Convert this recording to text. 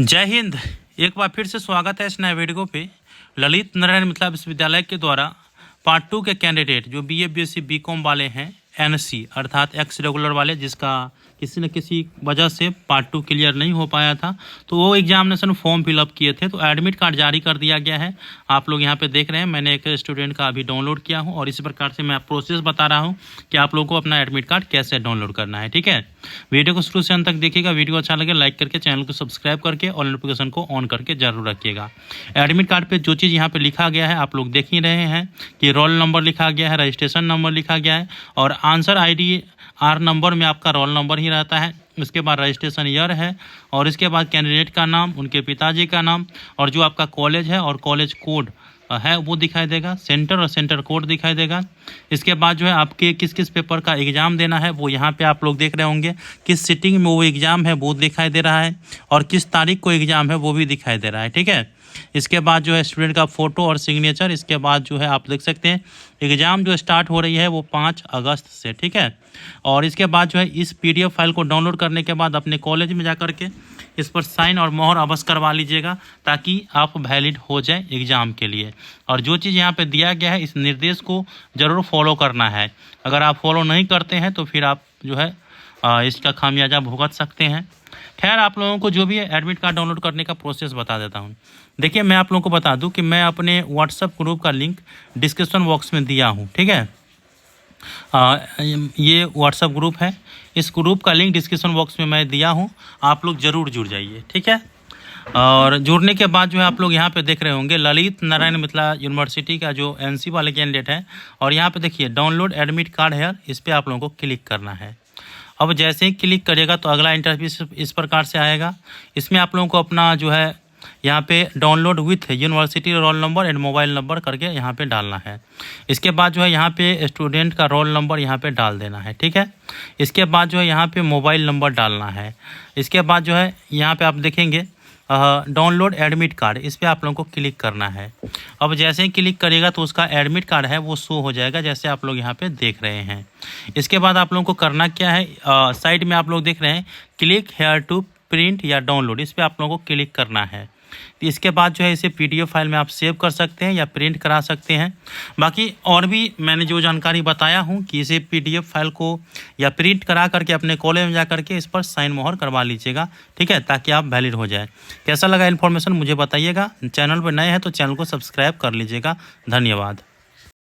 जय हिंद। एक बार फिर से स्वागत है इस नए वीडियो पे। ललित नारायण मिथिला विश्वविद्यालय के द्वारा पार्ट 2 के कैंडिडेट जो बीए बीएससी बीकॉम वाले हैं, एनसी अर्थात एक्स रेगुलर वाले, जिसका किसी न किसी वजह से पार्ट 2 क्लियर नहीं हो पाया था, तो वो एग्जामिनेशन फॉर्म फिलअप किए थे, तो एडमिट कार्ड जारी कर दिया गया है। आप लोग यहाँ पे देख रहे हैं, मैंने एक स्टूडेंट का अभी डाउनलोड किया हूँ और इसी प्रकार से मैं प्रोसेस बता रहा हूँ कि आप लोगों को अपना एडमिट कार्ड कैसे डाउनलोड करना है। ठीक है, वीडियो को शुरू से अंत तक देखिएगा। वीडियो अच्छा लगे लाइक करके चैनल को सब्सक्राइब करके और नोटिफिकेशन को ऑन करके जरूर रखिएगा। एडमिट कार्ड पे जो चीज़ यहाँ पे लिखा गया है आप लोग देख ही रहे हैं कि रोल नंबर लिखा गया है, रजिस्ट्रेशन नंबर लिखा गया है और आंसर आईडी आर नंबर में आपका रोल नंबर ही रहता है। इसके बाद रजिस्ट्रेशन ईयर है और इसके बाद कैंडिडेट का नाम, उनके पिताजी का नाम और जो आपका कॉलेज है और कॉलेज कोड है वो दिखाई देगा, सेंटर और सेंटर कोड दिखाई देगा। इसके बाद जो है आपके किस किस पेपर का एग्ज़ाम देना है वो यहाँ पे आप लोग देख रहे होंगे, किस सिटिंग में वो एग्ज़ाम है वो दिखाई दे रहा है और किस तारीख को एग्ज़ाम है वो भी दिखाई दे रहा है। ठीक है, इसके बाद जो है स्टूडेंट का फ़ोटो और सिग्नेचर। इसके बाद जो है आप देख सकते हैं एग्ज़ाम जो स्टार्ट हो रही है वो 5 अगस्त से। ठीक है, और इसके बाद जो है इस PDF फाइल को डाउनलोड करने के बाद अपने कॉलेज में जा कर के इस पर साइन और मोहर अवश्य करवा लीजिएगा ताकि आप वैलिड हो जाए एग्ज़ाम के लिए। और जो चीज़ यहाँ पे दिया गया है इस निर्देश को ज़रूर फॉलो करना है। अगर आप फॉलो नहीं करते हैं तो फिर आप जो है इसका खामियाजा भुगत सकते हैं। खैर, आप लोगों को जो भी है एडमिट कार्ड डाउनलोड करने का प्रोसेस बता देता हूँ। देखिए, मैं आप लोगों को बता दूं कि मैं अपने व्हाट्सएप ग्रुप का लिंक डिस्क्रिप्शन बॉक्स में दिया हूँ। ठीक है, ये व्हाट्सएप ग्रुप है, इस ग्रुप का लिंक डिस्क्रिप्शन बॉक्स में मैं दिया हूँ, आप लोग ज़रूर जुड़ जाइए। ठीक है, और जुड़ने के बाद जो है आप लोग यहाँ पे देख रहे होंगे ललित नारायण मिथिला यूनिवर्सिटी का जो एनसी वाले कैंडिडेट है और यहाँ पे देखिए डाउनलोड एडमिट कार्ड है, इस पर आप लोगों को क्लिक करना है। अब जैसे ही क्लिक करिएगा तो अगला इंटरफेस इस प्रकार से आएगा। इसमें आप लोगों को अपना जो है यहाँ पे download with university roll number and mobile number करके यहाँ पे डालना है। इसके बाद जो है यहाँ पे स्टूडेंट का रोल नंबर यहाँ पे डाल देना है। ठीक है, इसके बाद जो है यहाँ पे मोबाइल नंबर डालना है। इसके बाद जो है यहाँ पे आप देखेंगे डाउनलोड एडमिट कार्ड, इस पर आप लोगों को क्लिक करना है। अब जैसे ही क्लिक करिएगा तो उसका एडमिट कार्ड है वो शो हो जाएगा, जैसे आप लोग यहाँ पे देख रहे हैं। इसके बाद आप लोगों को करना क्या है, साइड में आप लोग देख रहे हैं क्लिक हेयर टू प्रिंट या डाउनलोड, इस पर आप लोगों को क्लिक करना है। इसके बाद जो है इसे PDF फाइल में आप सेव कर सकते हैं या प्रिंट करा सकते हैं। बाकी और भी मैंने जो जानकारी बताया हूँ कि इसे PDF फाइल को या प्रिंट करा करके अपने कॉलेज में जा करके इस पर साइन मोहर करवा लीजिएगा। ठीक है, ताकि आप वैलिड हो जाए। कैसा लगा इन्फॉर्मेशन मुझे बताइएगा। चैनल पर नए हैं तो चैनल को सब्सक्राइब कर लीजिएगा। धन्यवाद।